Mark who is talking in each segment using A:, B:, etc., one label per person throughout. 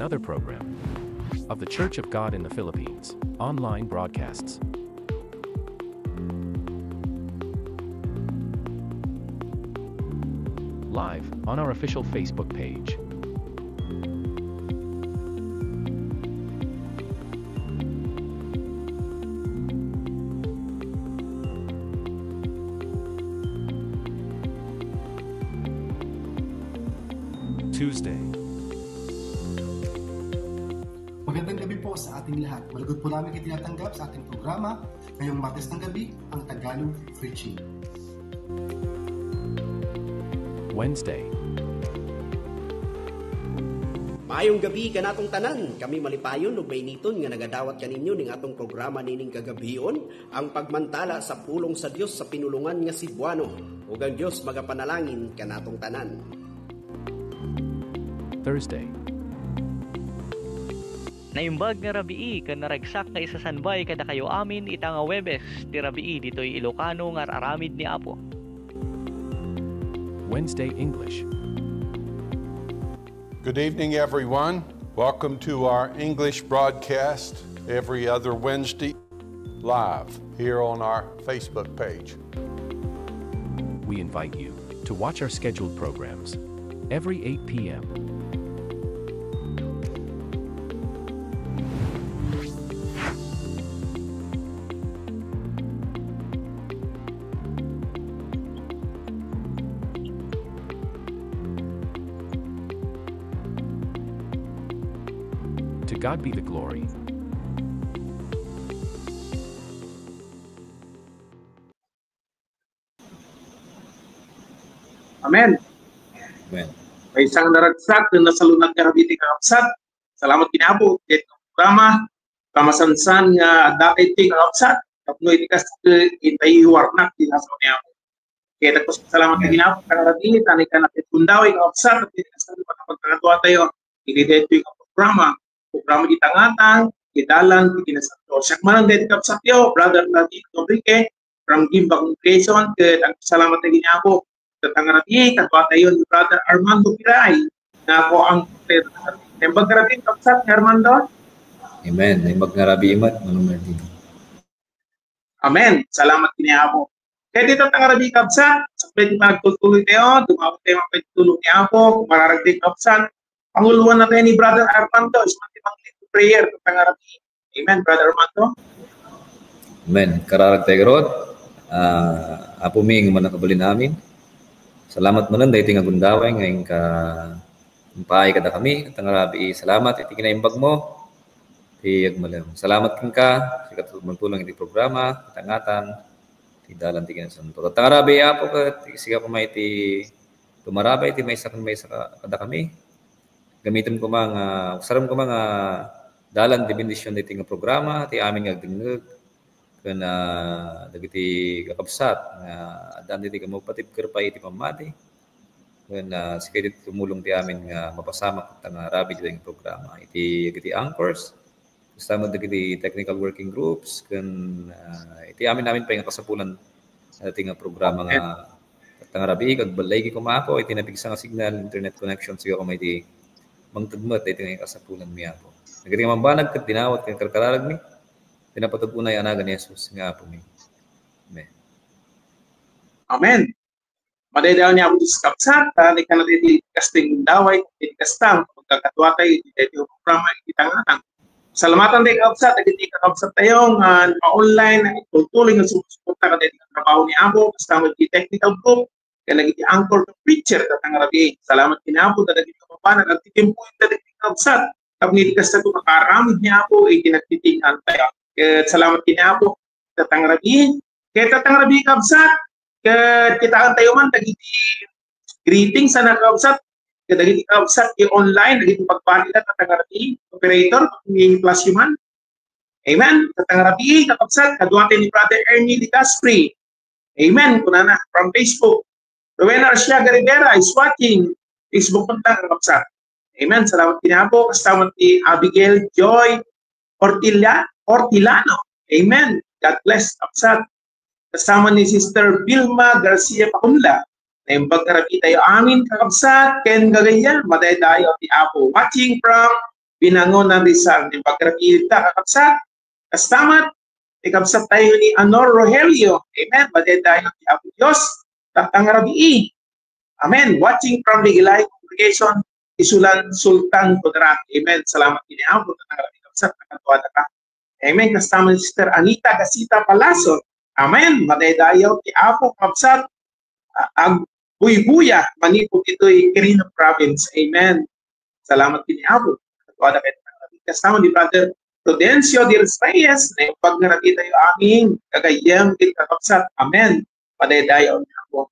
A: another program of the Church of God in the Philippines, online broadcasts. Live on our official Facebook page. Tuesday.
B: Magandang gabi po sa ating lahat. Malugod po namin kayo tinatanggap sa ating programa ngayong Martes ng gabi, ang Tagalog Preaching.
A: Wednesday.
C: Maayong gabi kanatong tanan, kami malipayon ug mainiton nga nagadawat kaninyo ning atong programa nining kagabion, ang pagmantala sa pulong sa Dios sa pinulungan nga Cebuano. Ug ang Dios magapanalangin kanatong tanan.
A: Thursday.
D: Naimbag nga rabii kan naragsak nga isasanbay kada kayo amin ita nga Webes ti rabii ditoy Ilocano nga aramid ni Apo.
A: Wednesday English.
E: Good evening, everyone. Welcome to our English broadcast every other Wednesday live here on our Facebook page.
A: We invite you to watch our scheduled programs every 8 p.m. To God be the glory.
F: Amen.
G: Amen.
F: May isang naragsak na nasalunag ka rabiting kakapsat. Salamat kinabo. Ito programa. Kamasansan nga dati ting kakapsat. Kapnoy di kas intayi warnak di naso niya. Kaya tapos salamat ka kinabo. Karabing tanay ka natin kundaw yung kakapsat. At di kas pagkakatuwa tayo. Ilidet yung programa. Programa di tangatan. Kidalan. Kinasato. Siyak man ang deti kakapsat yo. Brother Natin Enrique. From Gimba Congregation. Kaya salamat ka kinabo. Tatangarabi, katwa tayo ni Brother Armando Piray na ako ang tembag karating kapsat ni Armando.
G: Amen. Tembag ngarabi imat manumar dito.
F: Amen. Salamat kiniabo. Kaya dito tangarabi kapsat, sa pwede magtutuloy tayo, dumawag tayo magpagtulong ni Apo, kung mararating kapsat, panguluan na tayo ni Brother Armando, ismati pang prayer, tangarabi. Amen, Brother Armando.
G: Amen. Kararag tayo rod. Apo ming manakabali namin. Salamat mo nun, dahil nga gundaway, ngayon ka umpay kada kami, at ang rabi, salamat, iti kinaimbag mo, tiyag malam. Salamat kin ka, sikat magtulang iti programa, katangatan, ti dalan ti kinasanto. At ang rabi, apo ka, siga ko may iti tumarabay, iti may sakon kada kami. Gamitin ko mga, usaram ko mga dalan, ti bendisyon iti nga programa, ti amin nga agdingag, kana dagiti kakabsat nga adan diti kamo patipker pa iti pamati kana sikay diti tumulong ti amin nga mapasama ket nga rabi diti programa iti anchors kasama dagiti technical working groups ken iti amin pa nga kasapulan iti nga programa nga rabi kag balay gi kumako iti napigsa nga signal internet connection siga ko may iti mangtagmet iti nga kasapulan mi apo nagiti mambanag ket dinawat ken karkararag mi pinapatugunay anaga ni Jesus nga po mi. Amen.
F: Amen. Madaydaw niya ako sa kapsat, ni ka natin di kasting daway, di kastang, pagkakatuwatay, di tayo programa, itangatan. Salamatan tayo kapsat, di kakapsat tayo, online, tutuloy nga susuporta ka din ang trabaho ni Abo, kasama di technical group, kaya naging anchor ng preacher, katang rabi. Salamat din Abo, dadagin ka pa, nagtitimpo yung dadagin kapsat, kapag hindi kasta ito makaramid niya Abo, itinagtitingan tayo. Salamat kinapo tatang rabi kaya tatang rabi kabsat kita kan tayo man dagiti greeting sa nakabsat dagiti kabsat online dagiti pagpanila tatang rabi operator ni plus human amen tatang rabi kabsat kaduate ni Brother Ernie Di Caspri amen kunana from Facebook Rowena Arciaga Rivera is watching Facebook punta kabsat amen salamat kinapo kasama ni Abigail Joy Ortilano. Amen. God bless. Kapsat. Kasama ni Sister Vilma Garcia Pacumla. Na yung pagkarabi tayo amin kakabsat. Ken gagayan. Maday tayo ti Apo. Watching from Binangon ng Rizal. Di pagkakita kakabsat. Kastamat. Ikabsat tayo ni Anor Rogelio. Amen. Baday tayo ni Apo Diyos. Tatang Rabii. Amen. Watching from the Ilay Congregation, Isulan Sultan Kudarat. Amen. Salamat kini Apo. Tatang Rabii. Kabsat. Nakatuwada ka. Amen. Kasama ni Sister Anita Gasita Palaso. Amen. Baday tayo ni Apo Kabsat. Buy-buya. Manipot ito'y Quirino Province. Amen. Salamat kini Apo. Nakatuwada kayo. Kasama ni Brother Prudencio de Reyes, na yung pagnarati tayo aming kagayang kitakapsat. Amen. Padaydayaw niya po.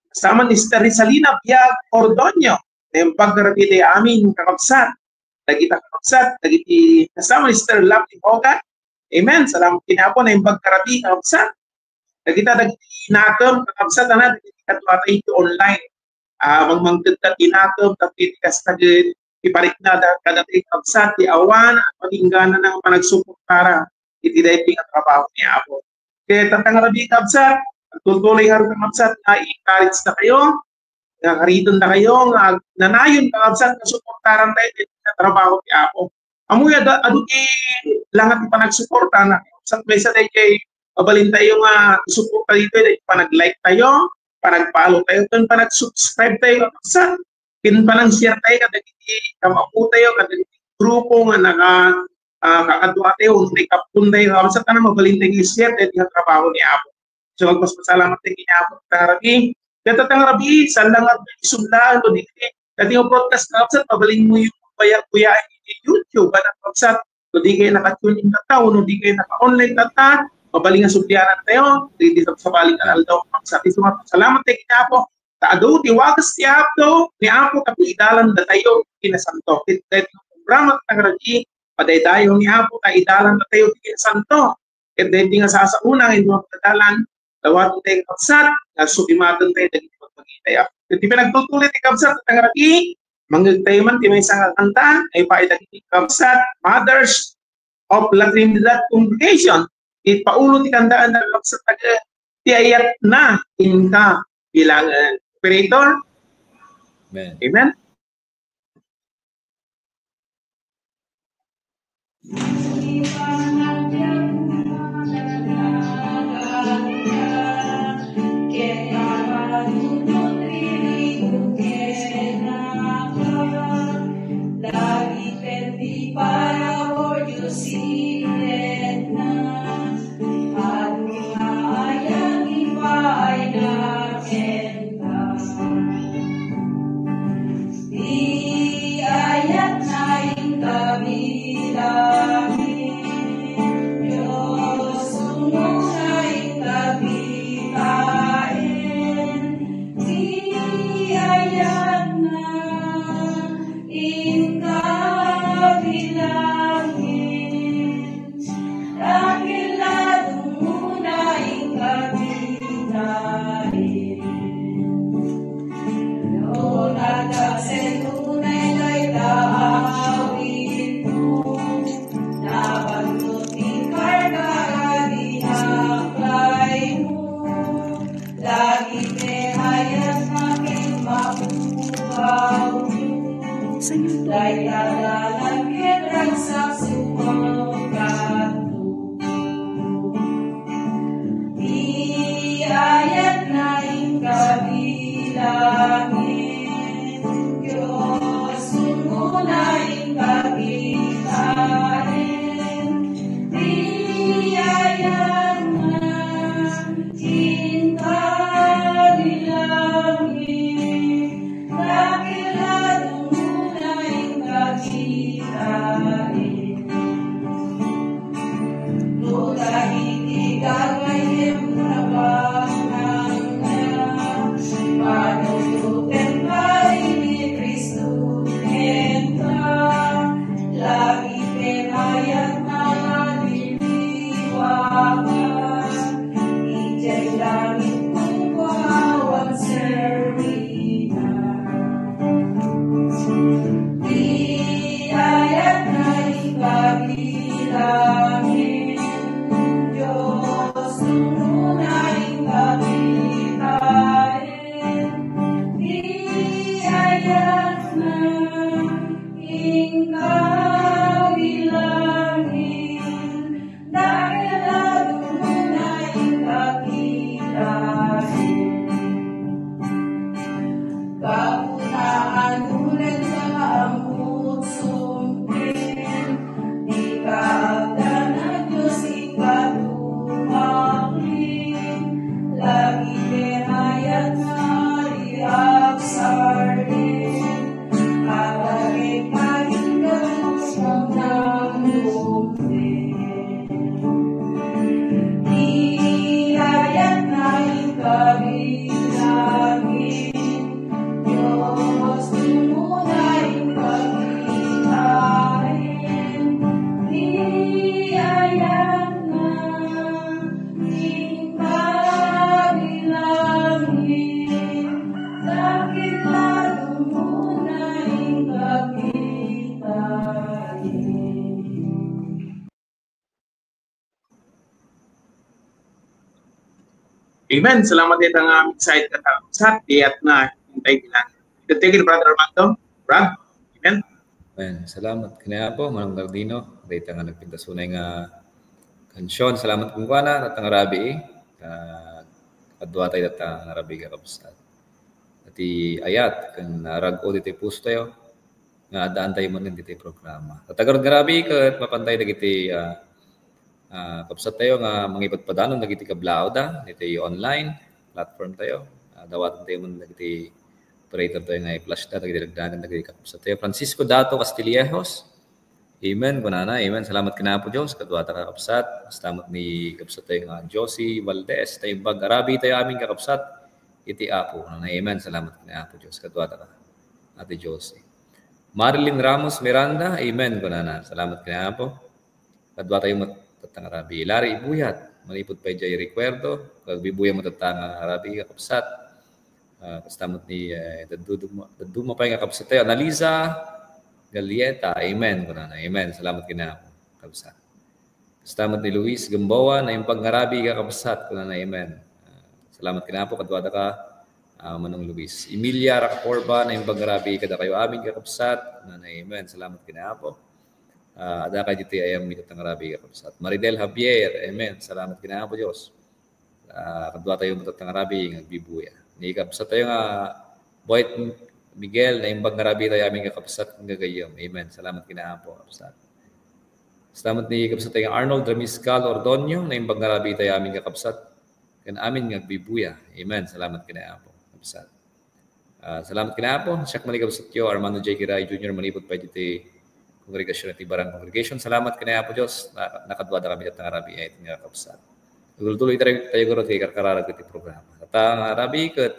F: Kasama ni Sister Rizalina Biag Ordonio, na yung pagnarati tayo aming kakapsat. Nagita kakapsat. Kasama ni Sister Lovely Hogan. Amen. Salamat kinapo na yung pagnarati kakapsat. Nagita inakam kakapsat na nagita katwatay ito online. Magmangtagkat inakam, tapi tikas tagid iparik na kada kakabsat, di awan, patinggana ng panagsuportara, itiday ang trabaho niya po. Kaya tatang rabi kakabsat, tutuloy nga rin kakabsat, i-encourage na kayo, nakariton na kayo, nanayon kakabsat, nasuportaran tayo sa trabaho niya po. Amuya, aduki langat yung panagsuporta na kakabsat, may sa tayo kay pabalin tayo nga suporta dito, panag-like tayo, panag-follow tayo, panag-subscribe tayo kakabsat. Pinpanang-share tayo kada kiti kamapu tayo kada kiti grupo nga kakadwa tayo may kapun tayo sa tanang mabalintay i-share tayo yung trabaho ni Apo. So magpasalamat tayo kini Apo Rabi. Kaya tatang Rabi, saan lang at isumlaan o dito kati yung broadcast na kapsat, pabalin mo yung kuyaan ni YouTube at kapsat, o di kayo naka-tune in na o di kayo naka-online na pabalin nga subyaran tayo, di sa balik na aldaw kapsat. So salamat tayo kini Apo. Taado, tiwagas si Apo, ni Apo kapidalan na tayo kinasanto. Kahit yung programa ng Raji, padaydayo ni Apo, kaidalan na tayo kinasanto. Kahit dahil nga sasaunang, hindi mo pagkadalan, lawat tayo kapsat, nasubimatan tayo na hindi magpagitay. Kasi pinagtutulit ni kapsat ng Raji, manggagtay man, di may isang kanta, ay paidagin kapsat, Mothers of La Trinidad Congregation. Ipaulo ti kandaan ng kapsat, tiayat na inka bilangan. Operator.
G: Amen.
F: Amen.
H: King
F: Amen. Salamat din ang aming side at sa at na hintay nila. Take it, Brother Armando. Brad. Amen.
G: Amen. Salamat kanya po, Manong Gardino. Dito nga nagpintasunay nga kansyon. Salamat kung kuana at ang arabi. Kadwa tayo at ang arabi kakabsat. At ayat, kung narag-o dito puso tayo, nga adaan tayo man dito programa. At agarod garabi, kat mapantay na dito kapsat tayo nga mga ipagpadanon na dito kablao da, dito online platform tayo. Dawatan tayo man na dito operator tayo nga i-flash na, nagdilagdagan na dito kapsat tayo. Francisco Dato Castillejos. Amen, kunana, amen. Salamat kina po Diyos, kadwata ka kapsat. Salamat ni kapsat tayo nga Josie Valdez, tayo bag-arabi tayo aming kakapsat. Iti apo, amen. Salamat kina po Diyos, kadwata ka Ate Josie. Marilyn Ramos Miranda, amen, kunana. Salamat kina po. Kadwata tayo matatang arabi. Larry Ibuyat, malipot pa Jay Recuerdo, kagbibuya matatang arabi kakapsat. Kastamot ni Daduma pa yung kakapsat tayo. Analiza Galieta, amen. Amen. Salamat kina kapsat. Kastamot ni Luis Gamboa na yung pangarabi kakapsat. Amen. Salamat kina po. Kadwada ka, Manong Luis. Emilia Racaporba na yung pangarabi kada kayo amin kakapsat. Amen. Salamat kina po. Ada ka dito ayam minit ng arabi kakapsat. Maridel Javier, amen. Salamat kina po Diyos. Kadwada tayo matat ng arabi nagbibuya. Ni kapsat tayo nga Boyd Miguel na yung pangarabi tayo aming kakapsat ng gagayom. Amen. Salamat kinaapo, kapsat. Salamat ni kapsat tayo Arnold Ramiscal Ordonio na yung pangarabi tayo aming kakapsat kan amin ngagbibuya. Amen. Salamat kinaapo, kapsat. Salamat kinaapo. Siyak mali kapsat yo Armando J. Kiray Jr. malipot pa dito kongregasyon at Ibarang Congregation. Salamat kinaapo Diyos. Nakadwada kami at ng arabi ay iting kakapsat. Tuloy tayo guro kay karkararag iti programa. At ang arabi kat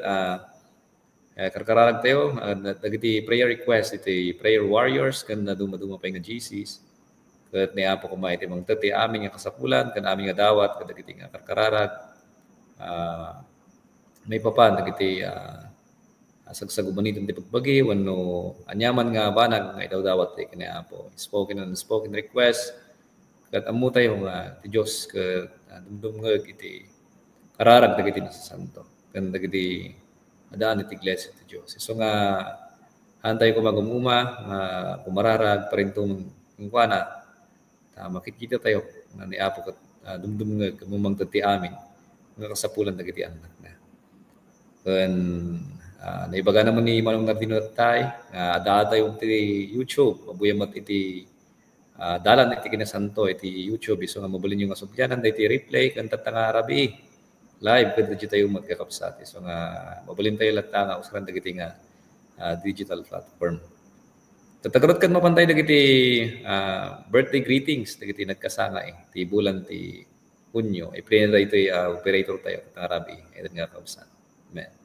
G: karkararag tayo, nagiti prayer request, iti prayer warriors, kan na dumaduma pa yung GCs. Kat niya po kumay iti mga tati amin nga kasapulan, kan amin nga dawat, kat nagiti nga karkararag. May papan, nagiti sagsaguban ito iti pagbagi, wano anyaman nga banag, nga itaw dawat, kanya po spoken and unspoken request. Kat amu tayo nga, ti Diyos, kat dumdum nga iti kararag dagiti nasa santo. Kan dagiti adaan iti iglesia ti Diyos. So nga hantay ko magumuma, kumararag parintong ingkwana. Makikita tayo na niapo kat dumdum nga kumumang tati amin nga kasapulan dagiti anak na. Kan naibaga naman ni Manong Gardino tay ada tayo ti YouTube, mabuyamat iti dalan iti kinasanto iti YouTube. So nga mabalin yung asubyanan iti replay kan tatanga arabi live kada tayo magkakapsat. So nga mabalin tayo latta nga usaran dagiti nga digital platform. Tatagarot kan mapantay dagiti birthday greetings dagiti nagkasanga ti bulan ti Hunyo. I-play na ito operator tayo tatanga arabi iti nga kapsat. Amen.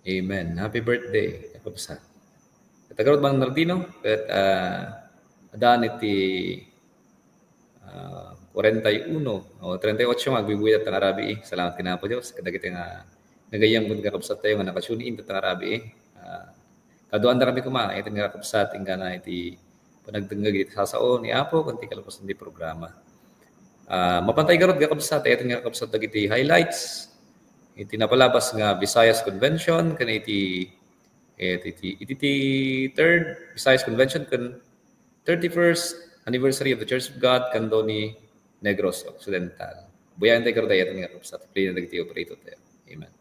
G: Amen. Happy birthday, kapapsa. Katagarot bang Nardino? At adaan iti 41 o 38 magbibuyat ng arabi. Salamat kina po Diyos. Kadagiti nga nagayang kung kakapsat tayo nga nakasunin at ng arabi. Kaduan na kami kuma. Ito nga kakapsat nga na iti panagdangag iti sasao ni Apo kunti kalapos hindi programa. Mapantay garot kakapsat. Ito nga kakapsat iti highlights. Iti napalabas nga Visayas Convention kan iti iti third Visayas Convention kan 31st anniversary of the Church of God kan do ni Negros Occidental. Buyan tayo karoon tayo nga sa play na nagtiyo operator tayo. Amen.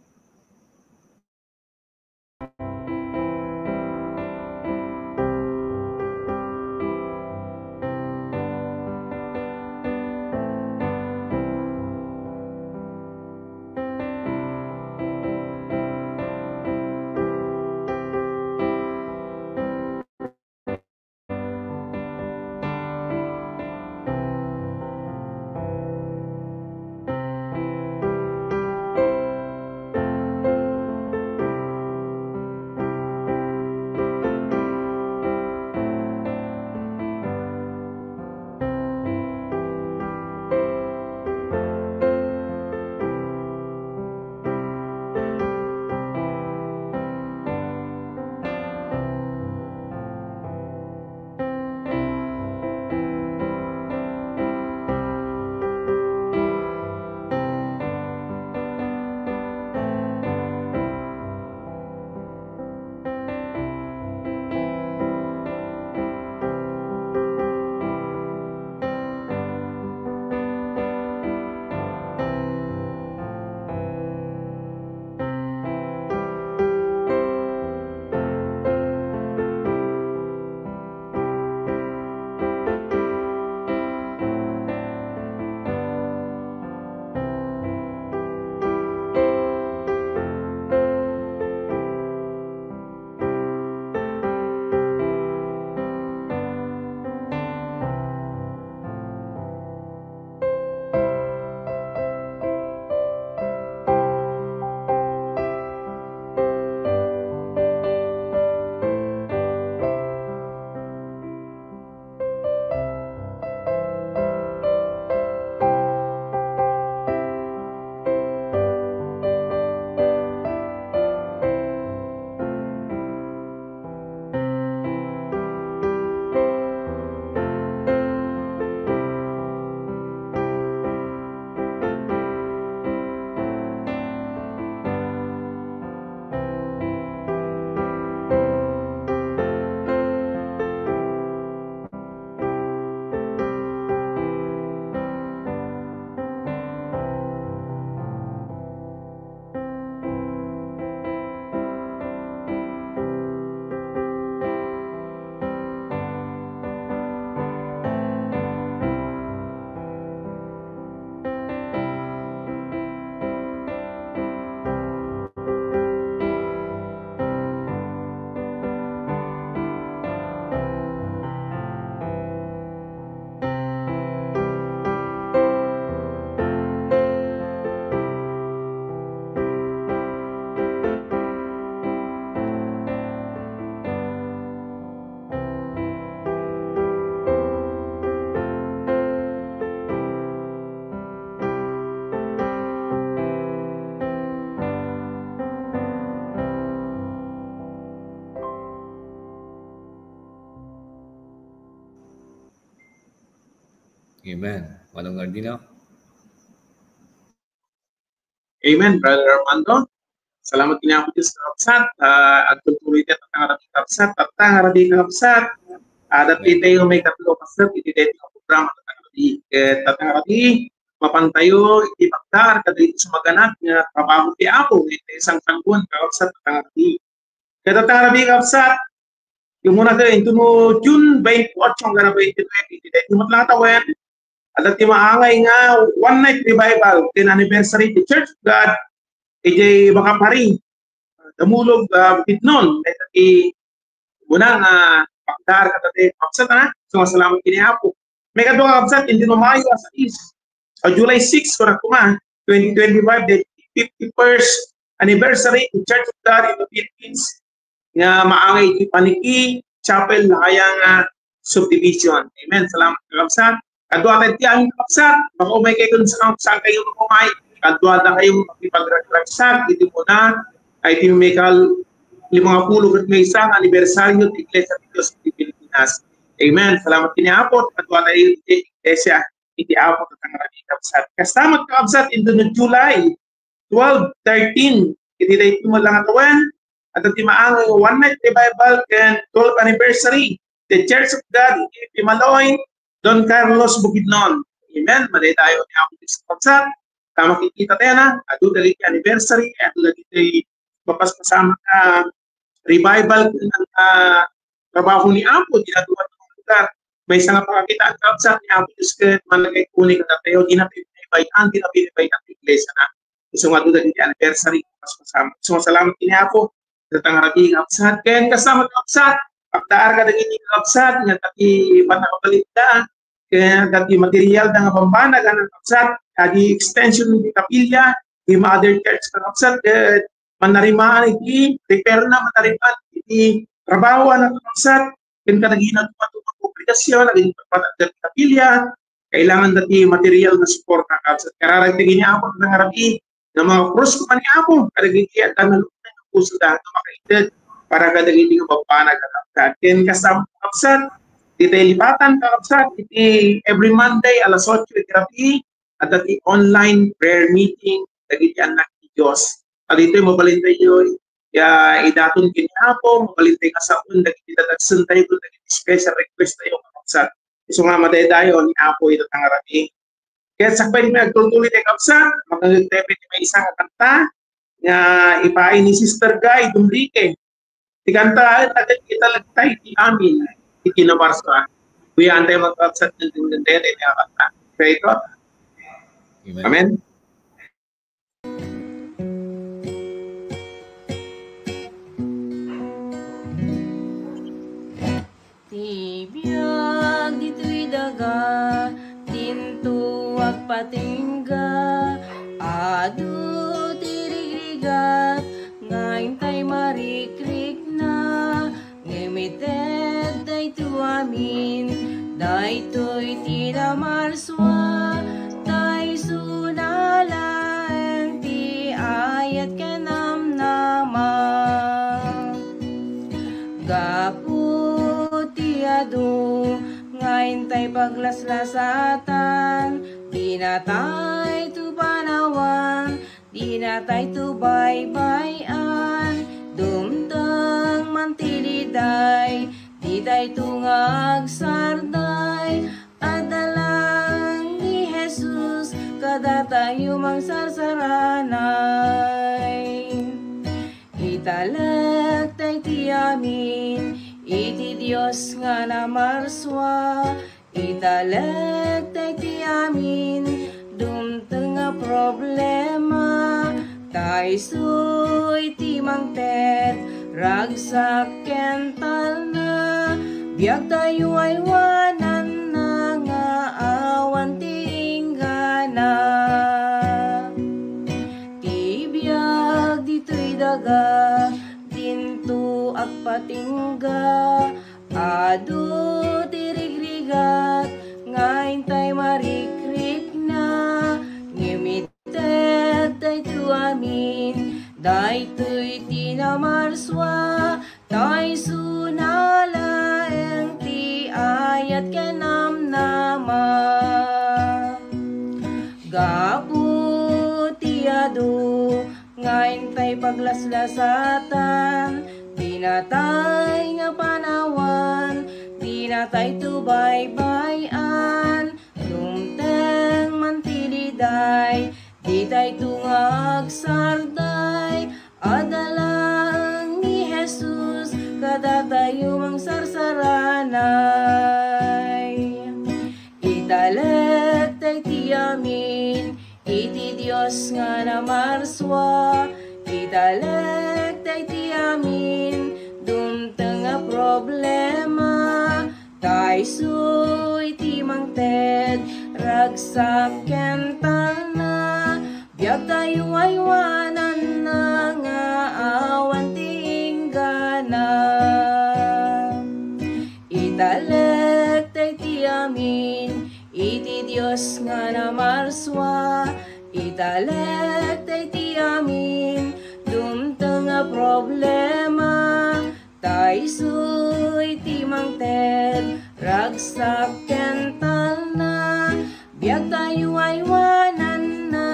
G: Amen. Manong Ardino.
F: Amen, Brother Armando. Salamat kinaya ko sa kapsat. At tuloy tayo ang harapin kapsat. At ang harapin kapsat. At tayo may katlo kapsat. Iti tayo programa at ang harapin. Mapantayo, iti baktar. Kada ito sumaganap nga trabaho ti Apo. Iti isang tangguan kapsat at ang harapin. Kaya ang harapin kapsat. Yung muna tayo, ito mo June 28 ang ganap 2020. Iti tayo matlatawan. At ti maangay nga one night revival 10th anniversary the Church of God ejay makapari damulog bitnon iti bunang pakdar katate kapsat na so salamat kini Apo may kadwa kapsat hindi no Mayo sa is July 6 para kuma 2025 the 51st anniversary the Church of God in the Philippines nga maangay iti paniki chapel na kayang subdivision. Amen. Salamat kapsat. Kadwa tayo tiyang kapsat, baka umay kayo dun sa kayo umay, kadwa na kayong ipag-ragsak, ito po na, ay ito yung may 50 at may isang anibersaryo ng Iglesia de Dios de Pilipinas. Amen. Salamat kiniapot, kadwa tayo Iglesia, itiapot at ang maraming kapsat. Kastamat kapsat, ito na July 12, 13, iti tayo tumalang atawan, at iti maangay One Night Revival ken 12th anniversary the Church of God in Pimaloy, Don Carlos Bukidnon. Amen. Maday tayo ni Apo sa pagsak. Kama makikita tayo na, ado dali anniversary, ado dali mapaspasama ka revival ng trabaho ni Apo, ginagawa ng lugar. May isang pakakita ang kapsat ni Apo Diyos ka, managay kunin ka na tayo, ginapinibay-an ang iglesia na. So nga doon dali anniversary, paspasama. So salamat kini Apo, sa tangarabing kapsat. Kaya kasama kapsat, pagdaar ka daging kapsat, nga taki panakabalit ka, kaya dati material ng pambana ng kapsat, di extension ng kapilya, di mother church ng kapsat, manarimaan iti, repair na manarimaan iti, trabaho ng kapsat, kaya ka naging natupatupang publikasyon, naging pagpatag ng kapilya, kailangan dati material na support ng kapsat. Kararagtigin niya ako ng harapi, ng mga cross ko pa niya ako, karagin kaya tanalong na yung puso dahil na makaitid, para kadagin yung pagpanag ng kapsat. Kaya kasama ng kapsat, iti lipatan kakapsat, iti every Monday alas 8 iti at iti online prayer meeting dagiti anak ni Dios. At ito mabalintay yo idaton kinihapo, mabalintay kasaon dagiti dadagsen tayo dagiti special request tayo kakapsat. Isu nga maday dayo ni Apo ito tangarami. Kaya sakbay ni agtutuloy tayo kakapsat, magagtepe ti may isang kanta nga ipaay ni Sister Guy Dumlike. Ti kanta at kita lagtay ti amin. Ikinabarsa. Kuya antay magpagsat ng dindindere ni Akata. Pray ko. Amen.
H: Tibiyag dito'y daga, tintuwag patingga, adu tirigrigat, ngayon tayo marikrik na, ngimited dayto amin, dayto'y tinamarswa, tay sunalang ti ayat kanam nama. Gapu ti adu, ngayon tay paglaslasatan, di na tay tu panawan, di na tay tu baybayan, dumtang mantiliday, di tay tungag sarday, adalang ni Jesus, kada tayo mangsarsaranay. Italag tay ti amin, iti Dios nga namarswa, italag tay ti amin, dumteng nga problema, tay suy ti mangtet, ragsak kental na, biag tayo ay wanan na nga awan tinggana. Tibiyag dito'y daga, dinto agpatingga, adu tirigrigat, ngayon tay marikrik na, ngimited tay tu amin, dayto'y tinamarswa, tay sunalaeng ti ayat kanam nama. Gapu ti adu, ngayon tay paglaslasatan, di na tay nga panawan, di na tay tu baybayan, dumteng mantiliday, di tay tungag sarday, adalang ni Jesus, kada tayo mangsarsaranay. Italag tay ti amin, iti Dios nga namarswa, italag tay ti amin, dumteng nga problema, tay suy ti mangted, ragsak kental na, biag tayo ay wanan na nga awan tinggana. Italag tay ti amin, iti Dios nga namarswa, italag tay ti amin, dumteng nga problema, tay suy ti mangted, ragsak kental na, biag tayo ay wanan na.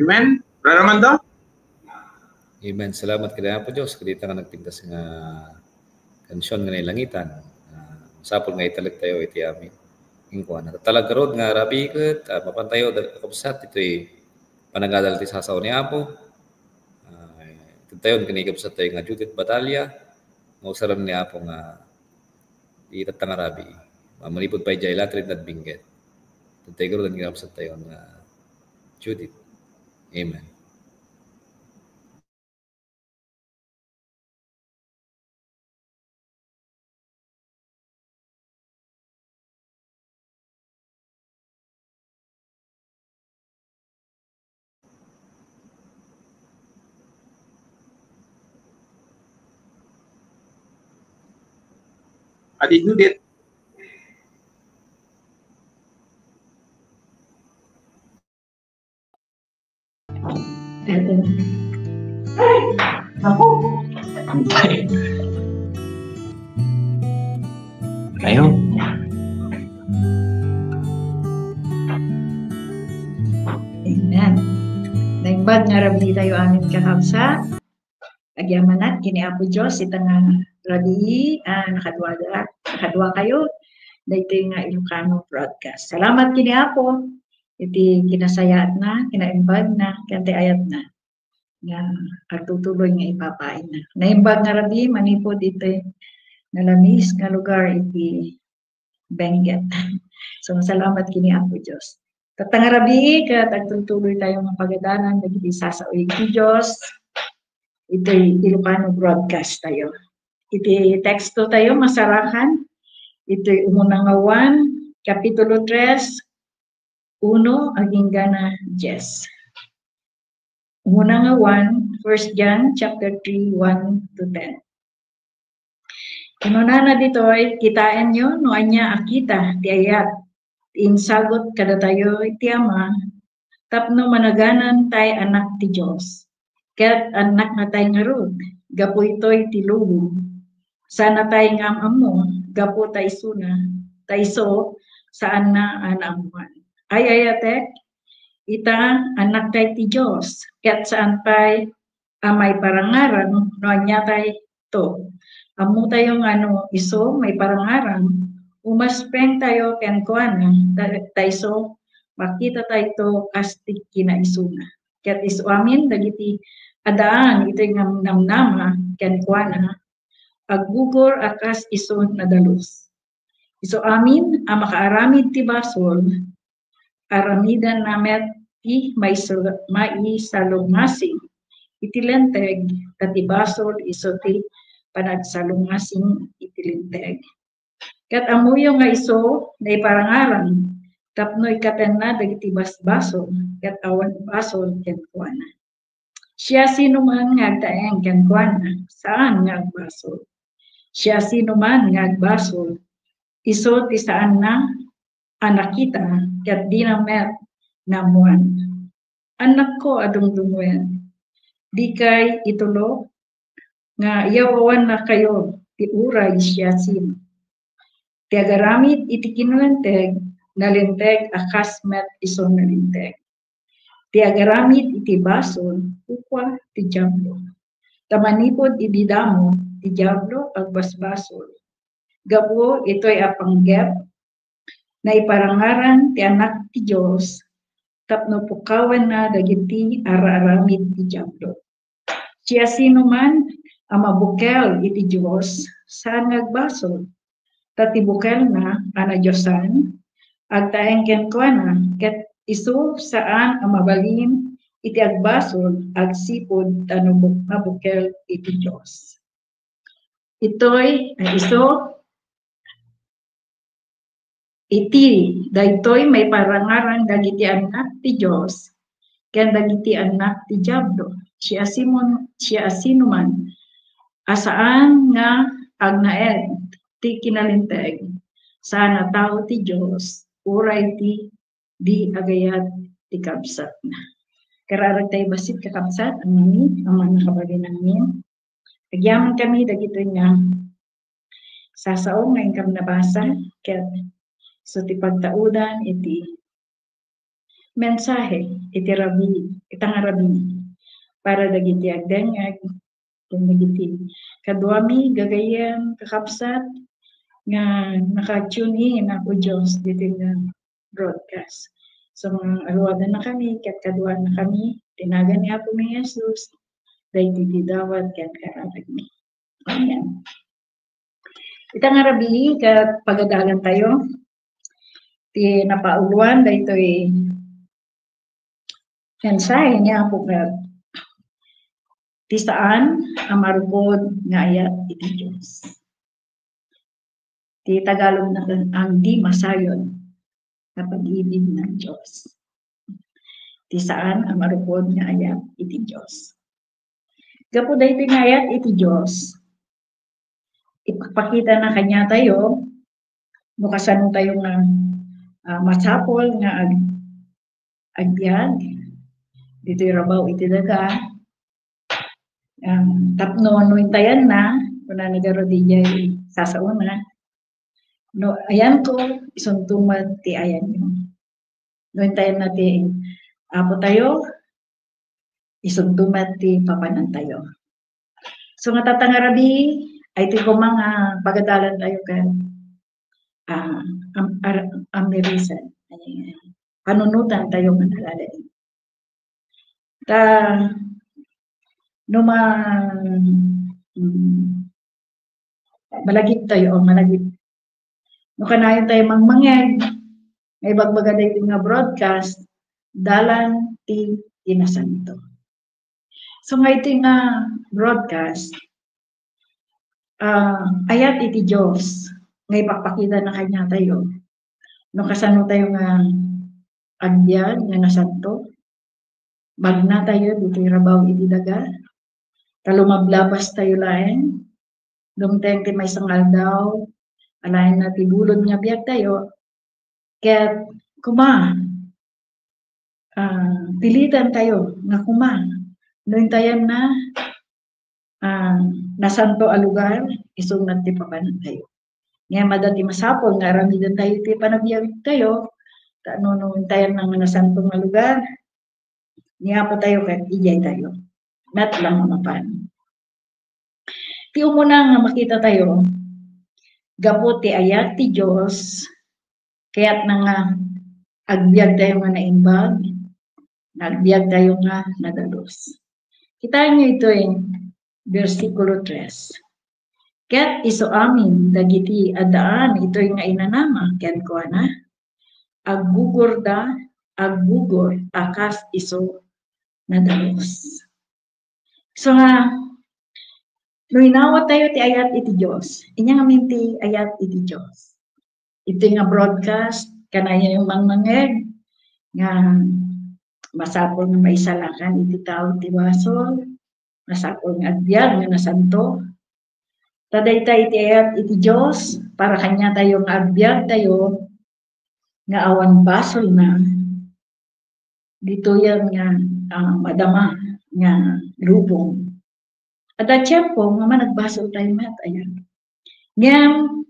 F: Amen. Brother Armando?
G: Amen. Salamat kaya po Diyos. Kadita nga nagpintas nga kansyon nga langitan. Sapol nga italag tayo iti amin. Ingkuan. Natalag karod nga rabi ket mapantayo kapsat ito'y panagadal ti sasaw ni Apo. Ito tayo kini kapsat tayo nga Judith Batalya. Nga usaran ni Apo nga itatang rabi. Malipod pa jay latrit at bingget. Ito tayo karod nga kapsat tayo nga Judith. Amen.
F: Adi Judith.
I: Ako. Kayo.
J: Amen. Naimbag nga rabi tayo amin kakabsa. Agyamanat, kini Apo Diyos, itang rabi, nakadwa kayo. Dito nga Ilocano broadcast. Salamat kini Apo. Iti kinasayat na, kinaimbag na, kanti ayat na. Nga agtutuloy nga ipapain na. Naimbag nga rabi, manipod ito nalamis nga lugar iti Benguet. So, salamat kini Apo Diyos. Tatang rabi, kat agtutuloy tayo ng pagadanan, naging sasaoy iti Diyos. Ito'y Ilocano broadcast tayo. Iti teksto tayo, masarahan. Ito'y umunang 1, Kapitulo 3, 1, aging gana 10. Umunang 1, 1 John, chapter 3, 1 to 10. Kinunana dito ay kitain nyo, no anya akita, ti ayat, insagot kada tayo iti ama, tapno managanan tay anak ti Diyos. Ket anak na tay ngarod, gapu ito'y ti lubong. Sana tay ngam amo, gapu tay suna, tay so, saan na anamuan. Ay ayatek, ita anak tay ti Diyos, ket saan tay amay parangaran, no anya tay to. Amo tayong iso, may parangaran, umaspeng tayo ken kuana, tay so, makita tayo to kastik kinaisuna. Ket iso amin, dagiti adaan, ito'y namnama, ken kuana, aggugor akas iso nadalus. Iso amin, makaaramid ti basol, aramidan namet ti may salungasing, iti lenteg, kati basol iso ti panagsalungasing iti lenteg. Kat amuyo nga iso, na iparangaran, tapno'y katen na dagiti basbasol, kat awan basol ken kuana. Siya sinuman nga agtaeng ken kuana, saan nga agbasol? Siya sinuman nga agbasol, iso ti saan na anakita, kat di na met namuan. Anak ko adong dumwen, di kay itulo, nga yawawan na kayo, ti uray siya sino. Ti agaramid iti kinalenteg, nalinteg akas met iso nalinteg. Ti agaramid iti basol, ukwa ti diablo. Tamanipod ibidamo, ti diablo agbasbasol. Gapo ito'y apanggep, na iparangaran ti anak ti Diyos, tapno pukawan na dagiti ara-aramid ti diablo. Siya sinuman amabukel iti Diyos, saan ngagbasol? Tatibukel na ana Diyosan, agtaeng ken kuana, ket isu saan amabalin iti agbasol, agsipod tanubok mabukel iti Diyos. Ito'y iso, iti daytoy may parangaran dagiti anak ti Diyos, ken dagiti anak ti diablo. Siya sinuman, asaan nga agnaed ti kinalinteg, sana tao ti Diyos, uray ti di agayat ti kabsat na. Kararag tayo basit kakabsat, ang namin, ang mga nakabali namin. Nagyaman kami, dagito nga, sasaong ngayon kami nabasa, ket so ti pagtaudan, iti mensahe iti rabi, itang rabi para dagiti agdengag ken dagiti kaduami gagayem kakabsat nga naka-tune in ako Diyos dito nga broadcast. So mga aluwada na kami, kat kaduwa na kami, tinagan ni Apo mi Jesus, dahil titidawat kat kararag mi. Amen. Itang arabi, kat pagadalan tayo, ti napauluan, dahil ito'y mensahe niya po kat ti saan amarugod nga ayat iti Diyos. Ti Tagalog na ang di masayon na pag-ibig ng Diyos. Ti saan ang marupod nga ayat iti Diyos. Gapo da iti nga ayat iti Diyos, ipakita na kanya tayo, bukasan tayo nga masapol nga agbyag, dito rabaw iti daga, tapno nuintayan na, kuna nagaro di jay sasauna, no, ayan ko, isuntumat ti ayan nyo. Noon tayo natin, apo tayo, isuntumat ti papanan tayo. So nga tatangarabi, ay ti ko mga pagadalan tayo kan amirisan. Panunutan tayo manalalan. Malagip tayo, malagip. No kanayon tayo mangmangeg, may bagbaga tayo nga broadcast, dalan ti inasanto. So nga ito nga broadcast, ayat iti Diyos, nga ipapakita na kanya tayo. No kasano tayo nga agbyag, nga nasanto, magna tayo, dito rabaw iti daga, talumablabas tayo laeng, dumteng ti may sangal daw, alain na tibulod nga biyak tayo, kaya pilitan tayo nga noon tayo na nasanto a lugar, isong ti papanan tayo. Ngayon madati masapol, nga aramidan tayo ti panabiyag tayo, noon tayo na nasanto nga lugar, niya po tayo kahit ijay tayo. Not lang mapan. Ti umuna nga makita tayo, gapo ti ayat ti Diyos, kaya't na nga agbyag tayo nga naimbag, agbyag tayo nga nadalos. Kita nyo ito versikulo 3. Kaya't iso amin, dagiti adaan, ito nga inanama, kaya't ko na, aggugor akas iso nadalos. So nga, nuinawa tayo ti ayat iti Diyos. Inya nga minti ayat iti Diyos. Ito nga broadcast, kanaya yung mangmangeg, nga masapol nga maisalakan iti tao ti wasol, masapol nga agbyag nga nasanto. Taday tayo iti ayat iti Diyos, para kanya tayo nga agbyag tayo, nga awan basol na, dito yan nga madama, nga lubong. At tiyempo, nga nagbasol tayo mat, ayan. Ngam,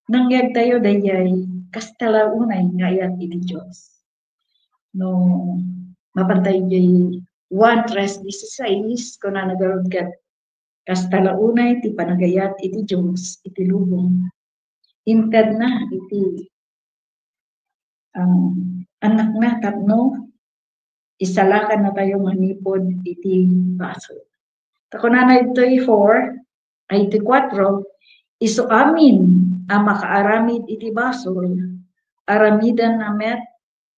J: nangyag tayo dayay, kastala unay nga ayat iti Diyos. No, mapantay jay 1:16, kung na nagarod kat, kastala unay, ti panagayat iti Diyos, iti lubong. Intad na, iti anak na, tapno, isalakan na tayo manipod iti basol. Takunana ito 4, ay iti 4, iso amin ang makaaramid iti basol, aramidan namet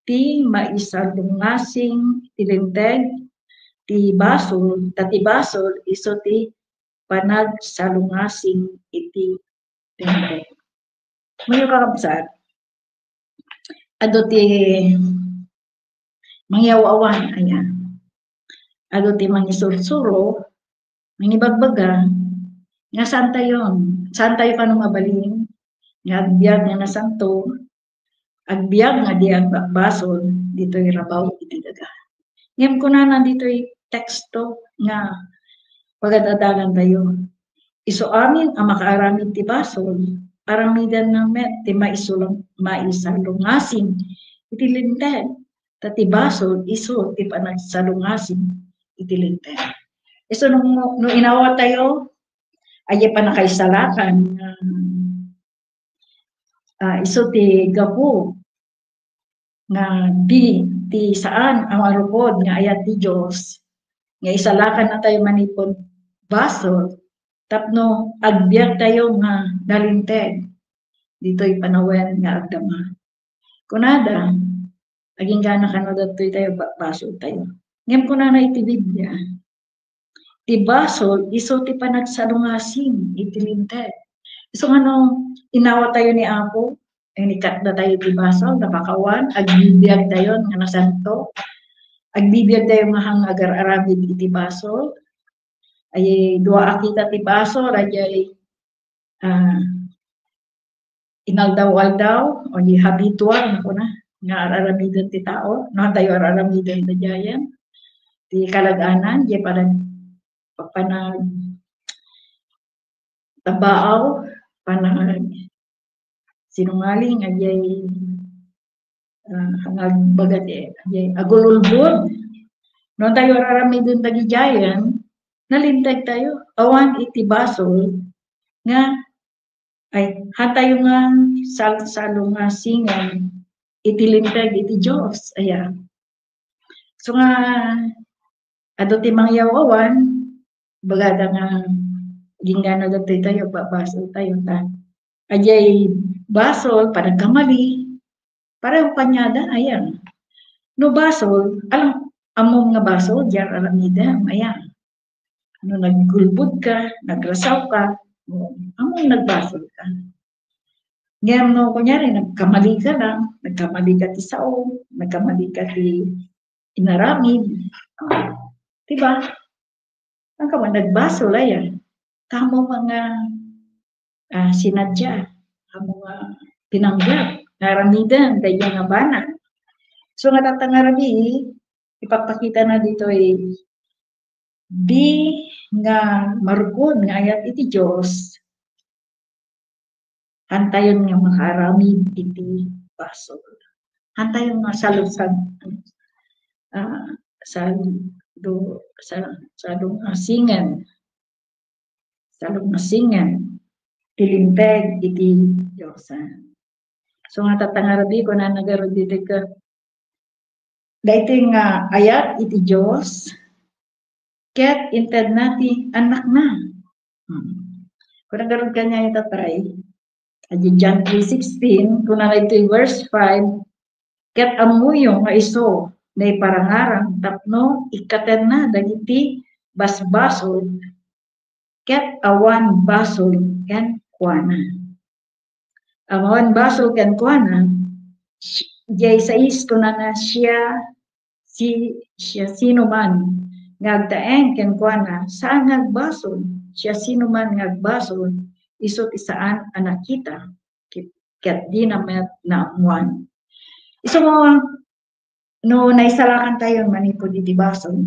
J: ti maisalungasing tilinteg ti basol, tati basol iso ti panagsalungasing iti tilinteg. Mayo kakabsat, ado ti mangyaw-awan, ayan. Ado ti mangisulsuro, mangibagbaga, nga saan tayo kanong mabalin, nga agbyag nga nasanto, agbyag nga di basol, dito'y rabaw iti daga. Ngayon ko na dito'y teksto nga pagadadalan tayo. Iso amin ang makaaramid ti basol, aramidan ng met ti maisalungasing iti linteg. Tati basol iso ti panagsalungasin itilinte. Iso nung inawa tayo, ay pa nakaisalakan, iso ti gapu, nga di ti saan ang arupod nga ayat ti Diyos, nga isalakan na tayo manipod basol, tapno agbiag tayo nga nalinteg, dito'y panawen nga agdama. Kunada, aging gana kanodat tayo basol tayo. Ngayon kunana iti Biblia, ti basol iso ti panagsalungasing itilinteg. So inawa tayo ni Apo, nikat na tayo ti basol, napakawan, agbibiyag tayo nga nasanto, agbibiyag tayo nga hang agar-aramid iti basol, ay dua akita ti basol, ay inaldaw-aldaw, o di habitual, nga araramidan ti tao, no tayo araramidan ti jayan, ti kalaganan, di parang panag tabaaw, panag sinungaling, ayay hangagbagat ayay agululbod, no tayo araramidan ti jayan, nalintag tayo, awan iti basol, nga ay hatayo nga salungasingan itilintag iti Diyos. Ayan. So nga, ato ti mangyawawan, bagada nga, gingana dati tayo, basol tayo, ajay basol, parang kamali, parang panyada, ayan. No basol, alam, among nga basol, diyan alamida, ayan. No naggulbod ka, nagrasaw ka, among nagbasol ka. Ngayon, no, kunyari, nagkamali ka lang, nagkamali ka ti sao, nagkamali ka ti inaramid, diba? Ang kama, nagbasol, ayan. Kamo mga sinadya, kamo mga pinanggap, naramidan, dahil nga bana. So, nga tatangarabi, ipapakita na dito di nga marukod nga ayat iti Diyos, hantayon nga makaramid iti basol. Hantayon nga salungasingan, tilinteg iti Diyos. So nga tatangarabi ko na nagarod dito ka, dahil nga ayat iti Diyos, ket inted nati anak na. Kung nagarod ka niya itatry, John 3:16, kung na ito verse 5, ket amuyong nga iso na iparangarang tapno ikaten na dagiti basbasol ket awan basol ken kuana. Awan basol ken kuana, jay sais kung na siya sino man ngagdaeng ken kuana saan ngagbasol, siya sino man ngagbasol, isot isaan anak kita, ket di namet na amuan. Iso mo, no naisalakan tayo manipod iti basol,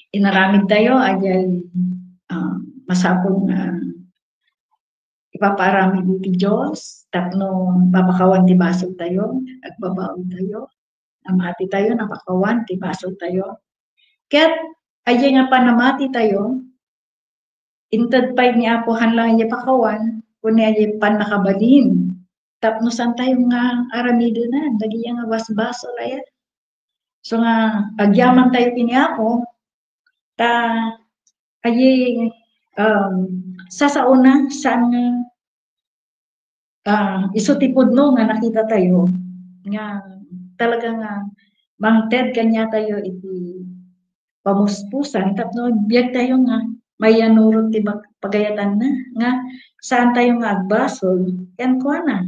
J: inaramid tayo, ayay masapong ipaparamid iti Diyos, tapno babakawan ti basol tayo, agbabaon tayo, namati tayo, napakawan ti basol tayo, ket ayay nga panamati tayo, inted pay ni Apo hanlang iya pakawan, kunya iya pan nakabalin. Tapno san tayo nga aramido na, dagi nga basbasol ayan. So nga, agyaman tayo kini Apo, ayay sasauna, saan isutipod no nga nakita tayo, nga talaga nga, mangted kanya tayo iti pamuspusan, tapno biyag tayo nga, may yanurot ti pagayatan na, nga saan tayo nga agbasol, yan kuana.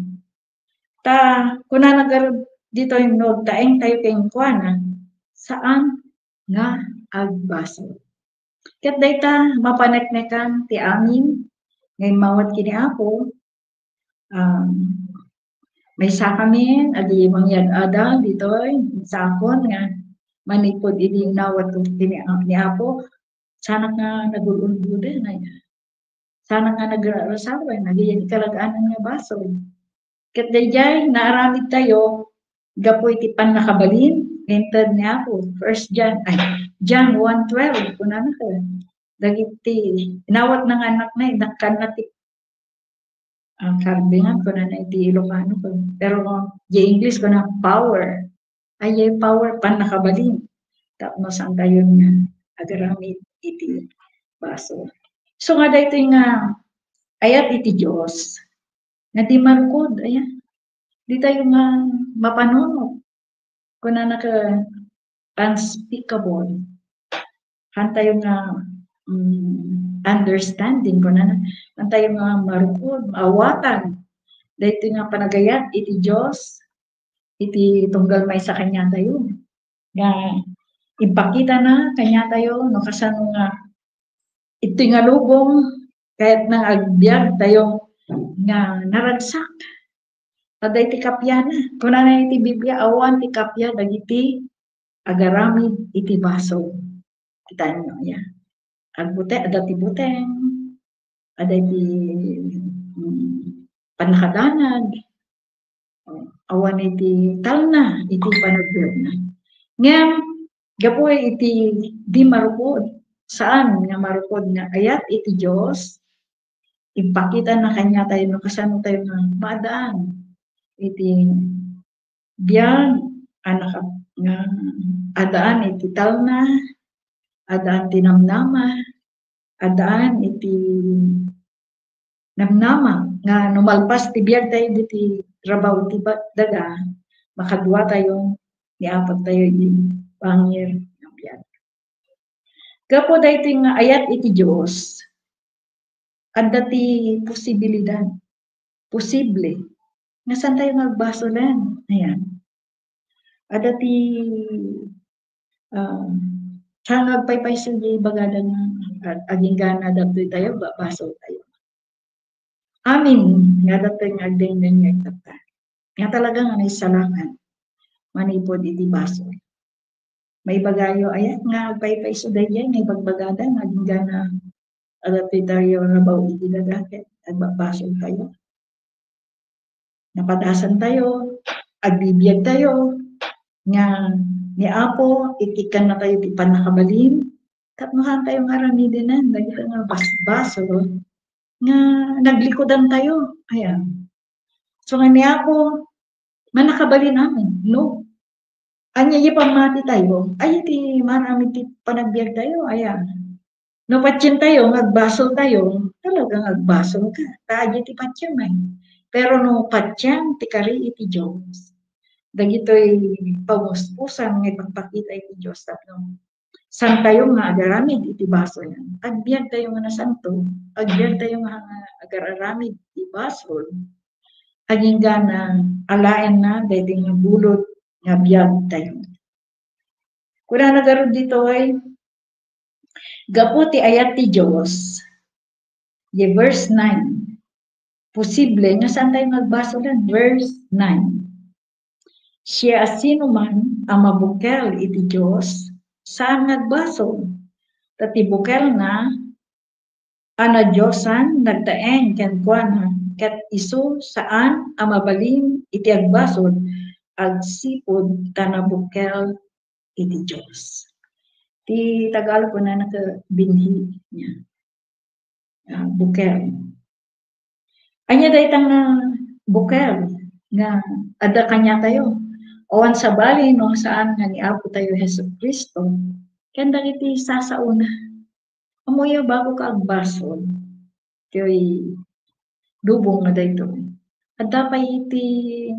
J: Kuna nagarod dito yung nagtaeng tayo kayong kuana, saan nga agbasol. Ket dayta mapaneknekan ti amin, ngayon mawat kini Apo, may sakamin, adi mangyag ada dito, sakon nga, manipod idi nawat ni Apo, sana nga nagululbudan na yan. Sana nga nagrasawa, nagiging kalagaanan nga basol. Ket dayjay, naaramid tayo, gapo iti pan nakabalin, entered niya ako, John 1:12, kunana ka, dagiti, inawat ng anak na, inakan na ti, ang karbingan ko na iti Ilocano ko, pero di English ko na power, ay power pan nakabalin, tapos saan tayo nga, agaramit iti baso. So nga dito nga, ayat iti Diyos, nga di marukod, ayan, di tayo nga mapanunod, kung na naka unspeakable, han tayo nga understanding, kung na tayo nga marukod, maawatan, dito nga panagayat iti Diyos, iti tunggal may sa kanya tayo, nga ipakita na kanya tayo, no kasano nga, ito nga lubong, kahit nang agbyag tayo nga naragsak. Ada iti kapya na. Kung na iti Biblia, awan ti kapya, dagiti agaramid iti baso. Kita nyo, ya. Agbute, ada ti buteng, ada iti panakadanag, awan iti talna, iti panagbyag na. Ngayon, gapoy iti di marukod. Saan nga marukod nga ayat iti Diyos, ipakita na kanya tayo, no kasano tayo nga maadaan, iti biyag, anak nga adaan iti talna, adaan ti namnama, adaan iti namnama, nga numalpas ti biyag tayo iti trabaho ti daga, makadwa tayo, niapat tayo iti pangir ng biyag. Kapo dahito nga ayat iti Diyos, ada ti posibilidad, posible, nga saan tayo magbaso lang, ayan. Ada ti, saan nagpaypay sa di bagada nga, aging gana daptoy tayo, baso tayo. Amin, nga daptoy nga agdeng nga itata. Nga talaga nga naisalangan, manipod iti baso. May bagayo, ayan nga, agpaypay sa dayan, nga ibagbagada, nga aging gana, daptoy tayo, nabaw iti dadakit, agbabaso tayo. Napadasan tayo, agbibiyag tayo, nga ni Apo, itikan na tayo di panakabalin, tapnohan tayong aramidinan, dahil nga baso, nga naglikodan tayo, ayan. So nga ni Apo, manakabalin namin, no. Anya pamati tayo, ay iti marami ti panagbiag tayo, ayan. No patyan tayo, agbaso tayo, talagang agbaso ka, taadya ti patyan ay. Pero no patyan, ti kari iti Diyos. Dagito'y pamuspusan ng ipagpakita iti Diyos. Tapno, saan tayo nga agaramid iti baso yan? Agbiag tayo nga na santo, agbiag tayo nga agaramid iti baso, aging gana, alayan na, dahil nga bulot, nga biyag tayo. Kuna nagarod dito ay, gaputi ayat ti Diyos, di verse 9, posible, nga saan tayo magbaso lang? Verse 9. Siya sino man ang mabukel iti Diyos, saan nagbaso? Tati bukel na, ana Diyosan, nagtaeng kenkwana, ket iso saan ang mabalin iti agbasod, agsipod tanabukel iti Diyos. Ti Tagalog ko na nakabinhi niya. Bukel. Anya daytang bukel, nga ada kanya tayo. Owan sa bali, no, saan nga ni Apo tayo Hesus Kristo, kanda iti sasauna. Amoyo bago ka agbasod, kaya lubong na dito. At dapat iti,